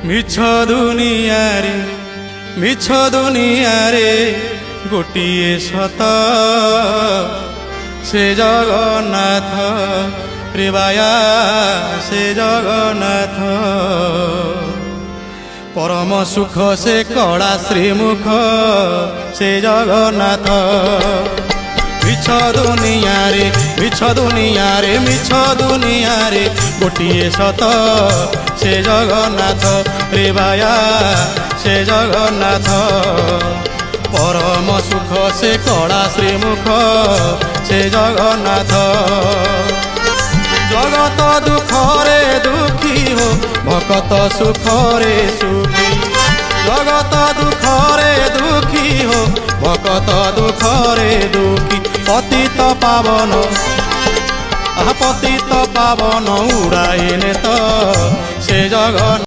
মিছ দুনিয়ারে গোটিয়ে সত সে জগন্নাথ প্রেবায়া সে জগন্নাথ পরম সুখ সে কড়া শ্রীমুখ সে জগন্নাথ মিছ দুনিয়ারে গোটিয়ে সত সে জগন্নাথ প্রেবায়া সে জগন্নাথ পরম সুখ সে কড়া শ্রীমুখ সে জগন্নাথ জগত দুঃখরে দুঃখী হো ভকত সুখরে সুখী জগত দুঃখরে দুঃখী হো ভকত দুঃখরে দুঃখী পতিত পাবন উড়াইনে তো সে জগন্নাথ।